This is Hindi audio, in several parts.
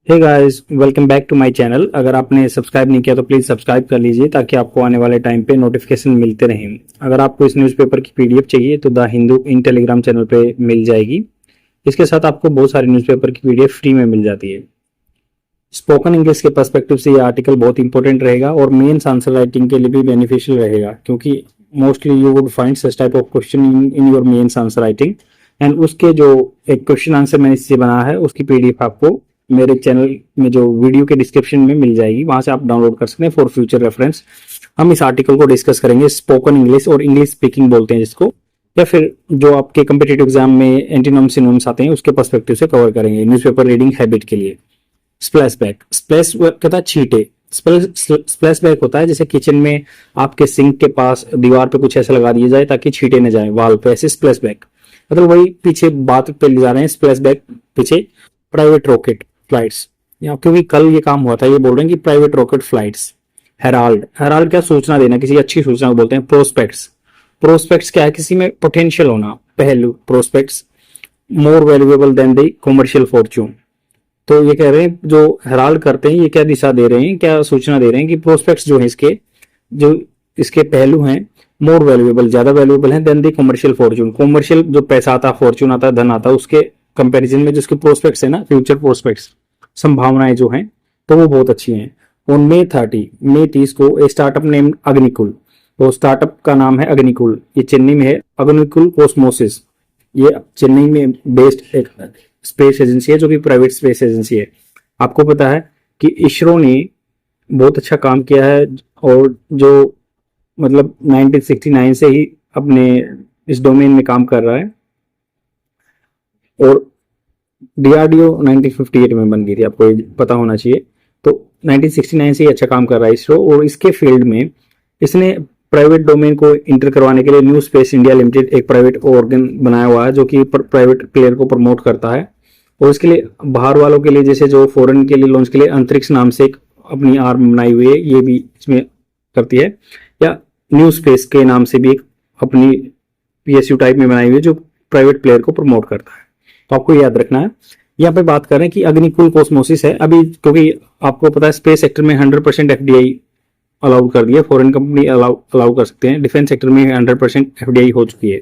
Hey guys, welcome back to my channel. अगर आपने सब्सक्राइब नहीं किया तो प्लीज सब्सक्राइब कर लीजिए ताकि आपको आने वाले टाइम पे नोटिफिकेशन मिलते रहें। अगर आपको इस न्यूज़पेपर की पीडीएफ चाहिए तो the Hindu in Telegram channel पे मिल जाएगी। इसके साथ आपको बहुत सारी न्यूज़पेपर की पीडीएफ फ्री में मिल जाती है। स्पोकन इंग्लिश के पर्सपेक्टिव से ये आर्टिकल बहुत इंपॉर्टेंट रहेगा और मेंस आंसर राइटिंग के लिए भी बेनिफिशियल रहेगा, क्योंकि mostly you would find such type of question in your mains answer writing. And उसके जो एक क्वेश्चन आंसर मैंने इससे बना है उसकी पीडीएफ आपको मेरे चैनल में जो वीडियो के डिस्क्रिप्शन में मिल जाएगी, वहां से आप डाउनलोड कर सकते हैं फॉर फ्यूचर रेफरेंस। हम इस आर्टिकल को डिस्कस करेंगे स्पोकन इंग्लिश और इंग्लिश स्पीकिंग बोलते हैं जिसको, या फिर जो आपके कम्पिटेटिव एग्जाम में एंटीनोम सिनोनिम्स आते हैं उसके पर्सपेक्टिव से कवर करेंगे न्यूज़पेपर रीडिंग हैबिट के लिए। स्प्लैश बैक, स्प्लैश कहता है छींटे। स्प्लैश बैक होता है जैसे किचन में आपके सिंक के पास दीवार पे कुछ ऐसा लगा दिया जाए ताकि छींटे न जाए वाल पे, ऐसे स्प्लैश बैक। मतलब वही पीछे बात पे ले जा रहे हैं स्प्लैश बैक पीछे प्राइवेट रॉकेट फ्लाइट्स, या क्योंकि कल ये काम हुआ था, ये बोल रहे हैं कि private rocket flights. Herald, Herald क्या सूचना देना, किसी अच्छी सूचना को बोलते हैं। प्रोस्पेक्ट्स, प्रोस्पेक्ट्स क्या है, किसी में पोटेंशियल होना, पहलू। Prospects more valuable then the commercial Fortune. तो ये कह रहे हैं जो हेराल्ड करते हैं ये क्या दिशा दे रहे हैं, क्या सूचना दे रहे हैं कि प्रोस्पेक्ट्स जो है इसके जो इसके पहलू हैं मोर वैल्यूएबल, ज्यादा वैल्यूएबल है than the commercial fortune. Commercial जो पैसा आता है, फॉर्च्यून आता है, धन आता है, उसके कंपैरिजन में जो उसके प्रोस्पेक्ट्स है ना, फ्यूचर प्रोस्पेक्ट्स, संभावनाएं जो हैं तो वो बहुत अच्छी हैं। ऑन May 30 को एक स्टार्टअप नेम अग्निकुल, तो स्टार्टअप का नाम है अग्निकुल, ये चेन्नई में है। अग्निकुल कॉस्मोसिस, ये चेन्नई में बेस्ड एक स्पेस एजेंसी है जो कि प्राइवेट स्पेस एजेंसी है। आपको पता है कि इसरो ने बहुत अच्छा काम किया है और जो मतलब 1969 से ही अपने इस डोमेन में काम कर रहा है, और डीआरडीओ 1958 में बन गई थी, आपको ये पता होना चाहिए। तो 1969 से ही अच्छा काम कर रहा है इसरो, और इसके फील्ड में इसने प्राइवेट डोमेन को इंटर करवाने के लिए न्यू स्पेस इंडिया लिमिटेड एक प्राइवेट ऑर्गन बनाया हुआ है जो कि प्राइवेट प्लेयर को प्रमोट करता है। और इसके लिए बाहर वालों के लिए, जैसे जो फॉरेन के लिए लॉन्च के लिए अंतरिक्ष नाम से एक अपनी आर्म बनाई हुई है, ये भी इसमें करती है, या न्यू स्पेस के नाम से भी एक अपनी पीएसयू टाइप में बनाई हुई है जो प्राइवेट प्लेयर को प्रमोट करता है। तो आपको याद रखना है। यहाँ पे बात कर रहे हैं कि अग्निकुल कॉस्मोसिस है अभी, क्योंकि आपको पता है स्पेस सेक्टर में 100% एफडीआई अलाउ कर दिया, फॉरेन कंपनी अलाउ कर सकते हैं। डिफेंस सेक्टर में 100% एफडीआई हो चुकी है।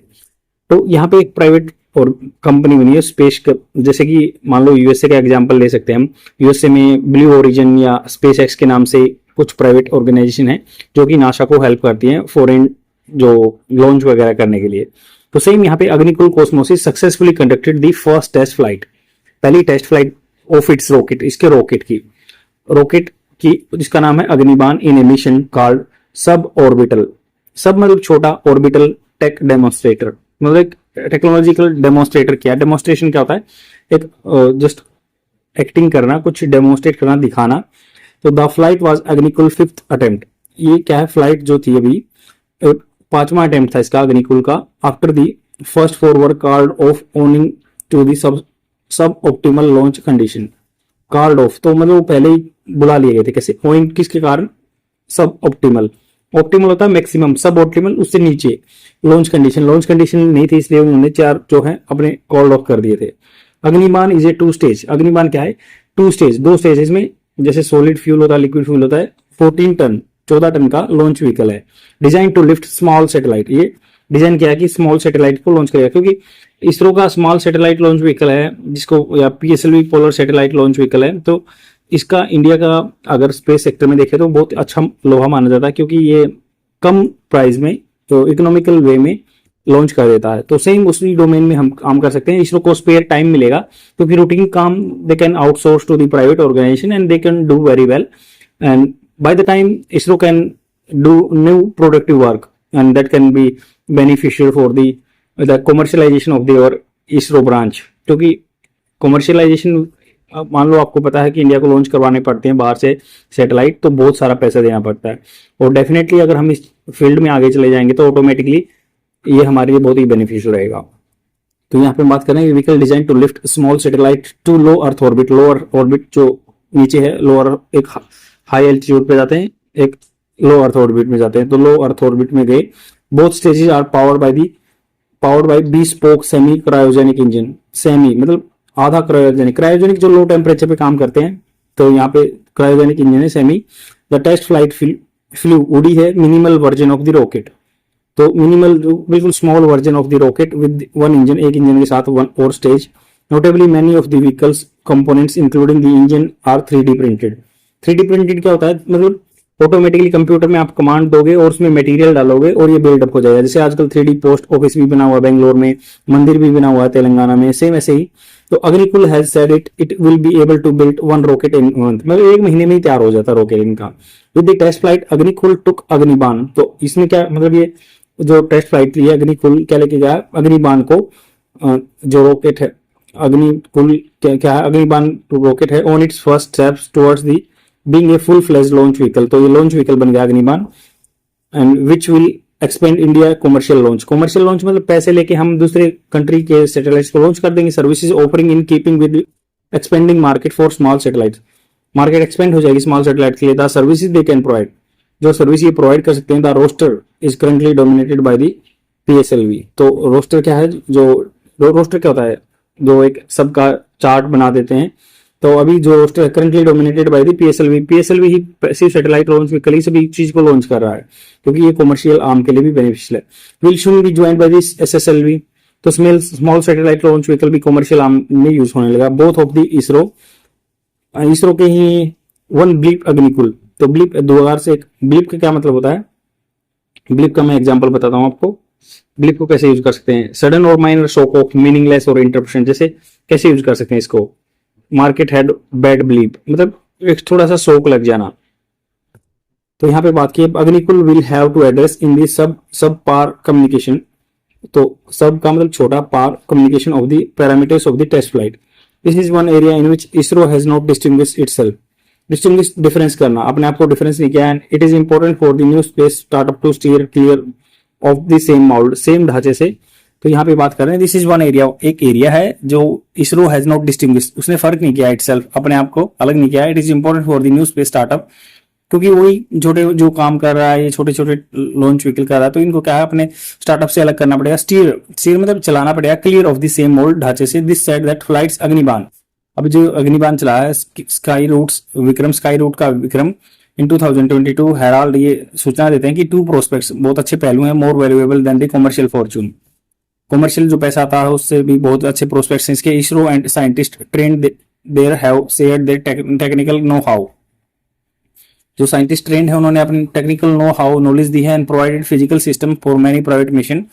तो यहाँ पे एक प्राइवेट और कंपनी बनी है स्पेस, जैसे कि मान लो यूएसए का एग्जांपल ले सकते हैं हम। यूएसए में ब्लू ओरिजिन या स्पेस एक्स के नाम से कुछ प्राइवेट ऑर्गेनाइजेशन है जो कि नासा को हेल्प करती हैं फॉरेन जो लॉन्च वगैरह करने के लिए। तो सेम यहाँ पे Agnikul Cosmos successfully conducted the first test flight, पहली test flight of its rocket, इसके रॉकेट की जिसका नाम है Agnibaan in a mission called sub orbital. Sub मतलब छोटा, ऑर्बिटल टेक डेमोन्स्ट्रेटर, मतलब एक टेक्नोलॉजिकल डेमोन्स्ट्रेटर। क्या डेमोन्स्ट्रेशन क्या होता है, एक जस्ट एक्टिंग करना, कुछ डेमोन्स्ट्रेट करना, दिखाना। तो the flight was Agnikul 5th attempt, ये क्या है, फ्लाइट जो थी अभी 5वां अटेम्प्ट था इसका अग्निकुल का। After the first 4 were called off owing to the sub optimal launch condition. Called off तो मतलब वो पहले ही बुला लिए गए थे, कैसे, ओइंग किसके कारण, सब ऑप्टिमल। ऑप्टिमल होता है मैक्सिमम, सब ऑप्टिमल उससे नीचे। लॉन्च कंडीशन नहीं थी, इसलिए उन्होंने 4 जो है अपने कॉल्ड ऑफ कर दिए थे। अग्निबान इज ए 2 स्टेज, अग्निबान क्या है, 2 स्टेज, 2 स्टेजेस में, जैसे सॉलिड फ्यूल होता है, लिक्विड फ्यूल होता है। 14 टन का लॉन्च व्हीकल है। Design to lift small satellite, ये डिजाइन किया है कि स्मॉल सैटेलाइट को लॉन्च करेगा, क्योंकि इसरो का स्मॉल सैटेलाइट लॉन्च व्हीकल है जिसको, या PSLV polar satellite launch vehicle है। तो इसका इंडिया का अगर स्पेस सेक्टर में देखें तो बहुत अच्छा लोहा माना जाता है, क्योंकि ये कम प्राइस में तो इकोनॉमिकल वे में लॉन्च कर देता है। तो सेम उसी डोमेन में हम काम कर सकते हैं। इसरो को स्पेयर टाइम मिलेगा क्योंकि रूटीन काम they can outsource to the private organisation and they can do very well, and by the time ISRO can do new productive work and that can be beneficial for the commercialization of the ISRO branch. क्योंकि कॉमर्शियलाइजेशन, मान लो आपको पता है कि इंडिया को लॉन्च करवाने पड़ते हैं बाहर से सैटेलाइट, तो बहुत सारा पैसा देना पड़ता है। और डेफिनेटली अगर हम इस फील्ड में आगे चले जाएंगे तो ऑटोमेटिकली ये हमारे लिए बहुत ही बेनिफिशियल रहेगा। तो यहाँ पे बात करें vehicle design to lift small satellite to low earth orbit. Lower orbit जो नीचे है, लोअर एक हाई एल्टीट्यूड पे जाते हैं, एक लो अर्थ ऑर्बिट में जाते हैं। तो लो अर्थ ऑर्बिट में गए। Both stages are powered by bespoke semi cryogenic engine. Semi मतलब आधा क्रायोजेनिक, क्रायोजेनिक जो लो टेम्परेचर पे काम करते हैं, तो यहाँ पे क्रायोजेनिक इंजन है semi. The test flight flew उड़ी है minimal version of the rocket, तो मिनिमल बिल्कुल small version of the rocket with one engine, एक इंजन के साथ वन और stage. Notably many of the vehicles components including the engine are 3D printed. 3D printed क्या होता है, मतलब ऑटोमेटिकली कंप्यूटर में आप कमांड दोगे और उसमें मटेरियल डालोगे और ये बिल्डअप हो जाएगा। जैसे आजकल 3D पोस्ट ऑफिस भी बना हुआ है बेंगलोर में, मंदिर भी बना हुआ है तेलंगाना में, सेम ऐसे ही। तो Agnikul has said it will be able to build one rocket in month, मतलब एक महीने में ही तैयार हो जाता रॉकेट इनका। With the test flight Agnikul took Agnibaan, तो इसने क्या मतलब ये जो टेस्ट फ्लाइट ली है अग्निकुल क्या लेके गया, अग्निबाण को, जो रॉकेट है अग्निकुल क्या है, अग्निबाण रॉकेट है on its first steps towards the being a full fledge launch vehicle. तो ये लॉन्च व्हीकल बन गया Agnibaan, and which will expand India commercial launch. Commercial launch मतलब पैसे लेके हम दूसरे कंट्री के सैटेलाइट्स को लॉन्च कर देंगे। Services offering in keeping with expanding market for small satellites, market expand हो जाएगी स्मॉल सैटेलाइट के लिए। The services they can provide, जो सर्विस ये प्रोवाइड कर सकते हैं। The roster is currently dominated by the PSLV। तो रोस्टर क्या है, जो रोस्टर क्या होता है, जो एक सबका चार्ट बना देते हैं। तो अभी जो रोस्टर है currently dominated by the PSLV। PSLV ही पैसिव सैटेलाइट लॉन्च व्हीकल ही सभी चीज को लॉन्च कर रहा है, क्योंकि ये कमर्शियल आर्म के लिए भी बेनिफिशियल है। Will soon be joined by this SSLV। तो स्मॉल सैटेलाइट लॉन्च व्हीकल भी कमर्शियल आर्म में यूज होने लगा। बोथ ऑफ द इसरो के ही वन ब्लीप अग्निकुल। तो ब्लीप 2000 से एक, ब्लीप का क्या मतलब होता है, ब्लीप का मैं एग्जांपल बताता हूं आपको। ब्लीप को कैसे यूज कर सकते हैं, सडन और माइनर शॉक ऑफ मीनिंगलेस और इंटरप्शन, जैसे कैसे यूज कर सकते हैं इसको। मार्केट हैड बैड ब्लीप, मतलब एक थोड़ा सा शॉक लग जाना। तो यहाँ पे बात की Agnikul will have to address in the sub par communication. तो सब का मतलब छोटा, par communication of the parameters of the test flight. This is one area in which ISRO has not distinguished itself. Distinguish difference करना, अपने आप को डिफरेंस नहीं किया। And it is important for the new space startup to steer clear of the same mould, same ढांचे से। तो यहाँ पे बात कर रहे हैं दिस इज वन एरिया, एक एरिया है जो इसरो हैज नॉट डिस्टिंग्विश, उसने फर्क नहीं किया इटसेल्फ, अपने आप को अलग नहीं किया। It is important for the new space startup, क्योंकि वही छोटे जो काम कर रहा है, ये छोटे छोटे लॉन्च व्हीकल कर रहा है, तो इनको क्या है अपने स्टार्टअप से अलग करना पड़ेगा। स्टीयर मतलब चलाना पड़ेगा clear of the same mould ढांचे से। This said that flights Agnibaan, अब जो अग्निबाण चला है Skyroot's Vikram, Skyroot का विक्रम इन 2022 हेराल्ड ये सूचना देते हैं कि टू प्रोस्पेक्ट्स, बहुत अच्छे पहलू हैं, more valuable then the commercial Fortune. Commercial जो पैसा आता है उससे भी बहुत अच्छे प्रोस्पेक्ट्स हैं इसके। ISRO and scientist trained there have shared their technical know how, जो साइंटिस्ट ट्रेंड है उन्होंने अपनी टेक्निकल नो हाउ नॉलेज दी है। And provided physical system for many private mission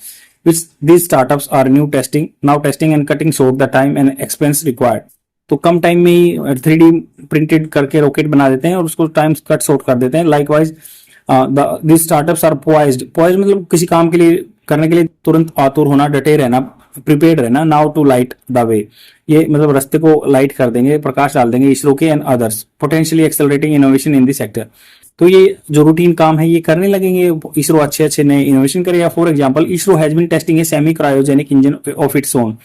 which these startups are now testing and cutting short the time and expense required. तो कम टाइम में ही 3D प्रिंटेड करके रॉकेट बना देते हैं और उसको टाइम कट शॉर्ट कर देते हैं। Likewise these startups are poised मतलब किसी काम के लिए करने के लिए तुरंत आतुर होना, डटे रहना, प्रिपेयर्ड रहना। Now to light the way, ये मतलब रास्ते को लाइट कर देंगे, प्रकाश डाल देंगे इसरो के and others, potentially accelerating innovation in the sector. तो ये जो रूटीन काम है ये करने लगेंगे, इसरो अच्छे अच्छे नए इनोवेशन करेगा। For example ISRO has been testing a semi cryogenic engine of its own.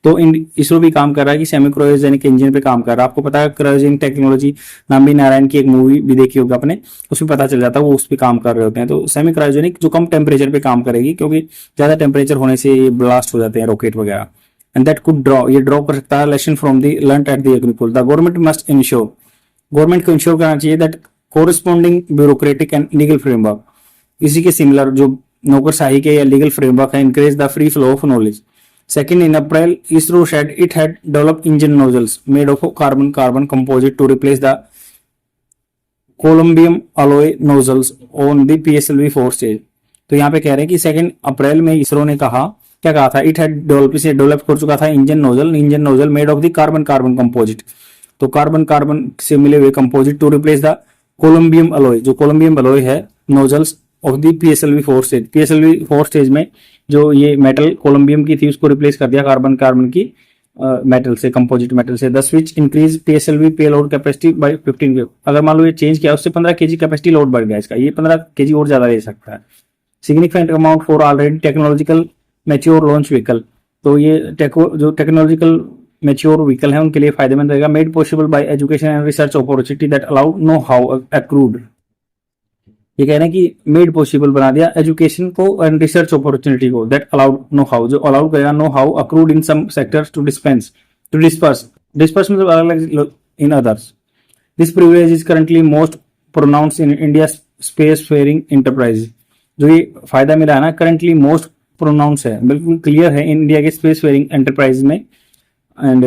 तो इसरो भी काम कर रहा है कि सेमी क्रायोजेनिक इंजन पे काम कर रहा है। आपको पता है क्रायोजेनिक टेक्नोलॉजी, नामी नारायण की एक मूवी भी देखी होगी आपने, उसमें पता चल जाता है वो उस पर काम कर रहे होते हैं। तो सेमी क्रायोजेनिक जो कम टेम्परेचर पे काम करेगी, क्योंकि ज्यादा टेम्परेचर होने से ये ब्लास्ट हो जाते हैं रॉकेट वगैरह। एंड दैट कुड ड्रॉ कर सकता है lesson from the learn at the Agnikul. The government must ensure, government को इंश्योर करना चाहिए that corresponding bureaucratic and legal framework, इसी के सिमिलर जो नौकरशाही के या लीगल फ्रेमवर्क है, encourage the free flow of knowledge. Second, in April, ISRO said it had developed engine nozzles made of carbon composite to replace the columbium alloy nozzles on the PSLV-4 stage. तो यहाँ पे कह रहे हैं कि 2 अप्रैल में इसरो ने कहा, क्या कहा था, इट हैड डेवलप कर चुका था engine nozzle made of the carbon composite. तो कार्बन से मिले हुए composite to replace the columbium alloy, जो कोलम्बियम अलॉय है nozzles of the PSLV-4 stage. PSLV-4 stage में जो ये मेटल कोलम्बियम की थी उसको रिप्लेस कर दिया कार्बन की मेटल से, कंपोजिट मेटल से। द स्विच इंक्रीज PSLV पे लोड कैपेसिटी बाय 15 kg। अगर मान लो ये चेंज किया उससे 15 kg कैपेसिटी लोड बढ़ गया इसका, ये 15 kg और ज्यादा ले सकता है। Significant amount for already technological mature launch vehicle. तो ये जो टेक्नोलॉजिकल मैच्योर व्हीकल है उनके लिए फायदेमंद रहेगा। Made possible by education and research opportunity that allowed know how accrued. ये कह रहे हैं कि मेड पॉसिबल बना दिया एजुकेशन को एंड रिसर्च अपॉर्चुनिटी को, दैट अलाउड नो हाउ, जो अलाउ करेगा know how accrued in some sectors to disperse मतलब अलग अलग in others. This privilege is currently most pronounce in India space faring enterprise. जो ये फायदा मिला है ना, करंटली मोस्ट प्रोनाउंस है, बिल्कुल क्लियर है इंडिया के स्पेस फेयरिंग एंटरप्राइज में। And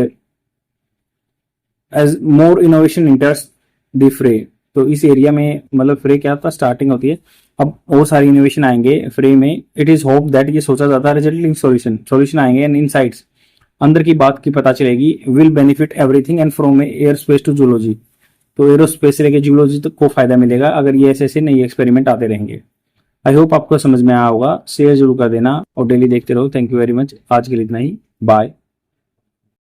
as more innovation enters the fray, तो इस एरिया में मतलब फ्रे क्या था, स्टार्टिंग होती है, अब और सारी इनोवेशन आएंगे फ्रे में। इट इज होप दैट, ये सोचा जाता है रिजल्टिंग सॉल्यूशन आएंगे एंड इनसाइट्स, अंदर की बात की पता चलेगी, will benefit everything and from aerospace to zoology. तो एरोस्पेस से लेकर जूलॉजी तक को फायदा मिलेगा अगर ये ऐसे नए एक्सपेरिमेंट आते रहेंगे। आई होप आपको समझ में आया होगा। शेयर जरूर कर देना और डेली देखते रहो। Thank you very much. आज के लिए इतना ही, बाय।